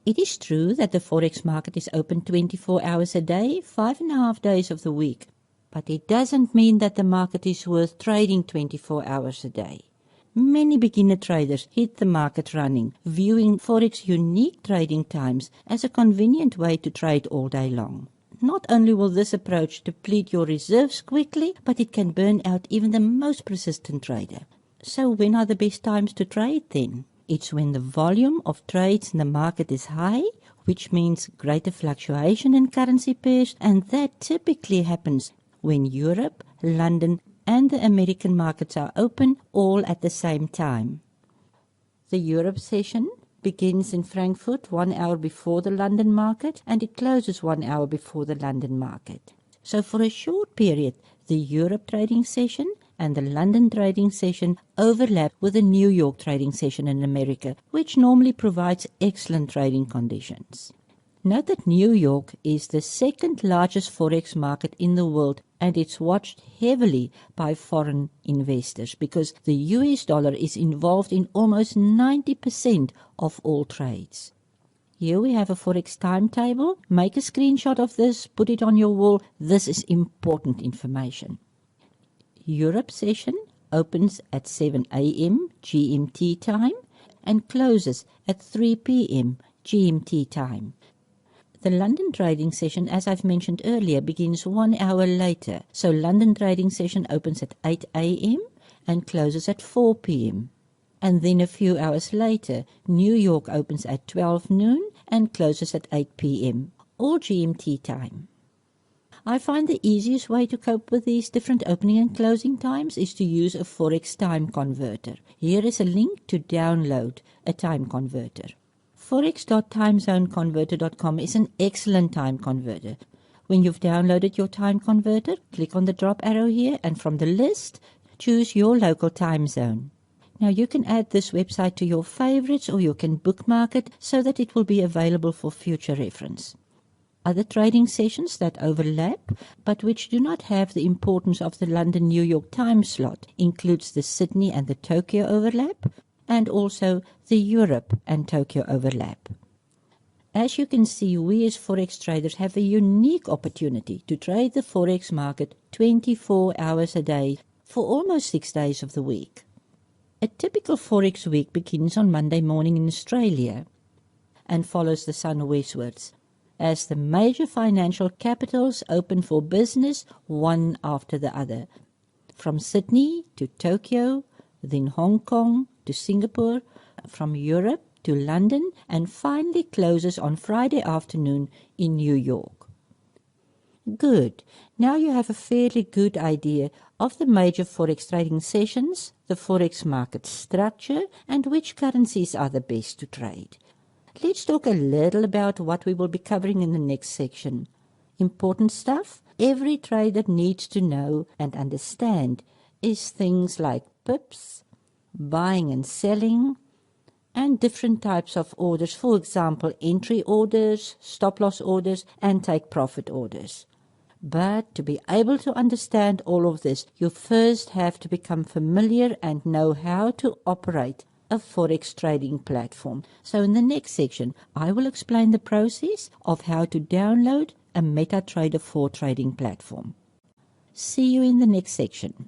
It is true that the Forex market is open 24 hours a day, 5.5 days of the week. But it doesn't mean that the market is worth trading 24 hours a day. Many beginner traders hit the market running, viewing Forex unique trading times as a convenient way to trade all day long. Not only will this approach deplete your reserves quickly, but it can burn out even the most persistent trader. So when are the best times to trade then? It's when the volume of trades in the market is high, which means greater fluctuation in currency pairs, and that typically happens when Europe, London, and the American markets are open all at the same time. The Europe session begins in Frankfurt 1 hour before the London market, and it closes 1 hour before the London market. So for a short period, the Europe trading session and the London trading session overlap with the New York trading session in America, which normally provides excellent trading conditions. Note that New York is the second largest Forex market in the world, and it's watched heavily by foreign investors because the US dollar is involved in almost 90% of all trades. Here we have a Forex timetable. Make a screenshot of this, put it on your wall. This is important information. Europe session opens at 7 a.m. GMT time and closes at 3 p.m. GMT time. The London trading session, as I've mentioned earlier, begins 1 hour later. So London trading session opens at 8 a.m. and closes at 4 p.m. And then a few hours later, New York opens at 12 noon and closes at 8 p.m. all GMT time. I find the easiest way to cope with these different opening and closing times is to use a Forex time converter. Here is a link to download a time converter. Forex.timezoneconverter.com is an excellent time converter. When you've downloaded your time converter, click on the drop arrow here and from the list, choose your local time zone. Now you can add this website to your favorites or you can bookmark it so that it will be available for future reference. Other trading sessions that overlap but which do not have the importance of the London-New York time slot includes the Sydney and the Tokyo overlap and also the Europe and Tokyo overlap. As you can see, we as Forex traders have a unique opportunity to trade the Forex market 24 hours a day for almost 6 days of the week. A typical Forex week begins on Monday morning in Australia and follows the sun westwards, as the major financial capitals open for business one after the other, from Sydney to Tokyo, then Hong Kong to Singapore, from Europe to London, and finally closes on Friday afternoon in New York. Good. Now you have a fairly good idea of the major Forex trading sessions, the Forex market structure, and which currencies are the best to trade. Let's talk a little about what we will be covering in the next section. Important stuff every trader needs to know and understand is things like pips, buying and selling, and different types of orders. For example, entry orders, stop-loss orders, and take-profit orders. But to be able to understand all of this, you first have to become familiar and know how to operate a Forex trading platform. So in the next section, I will explain the process of how to download a MetaTrader 4 trading platform. See you in the next section.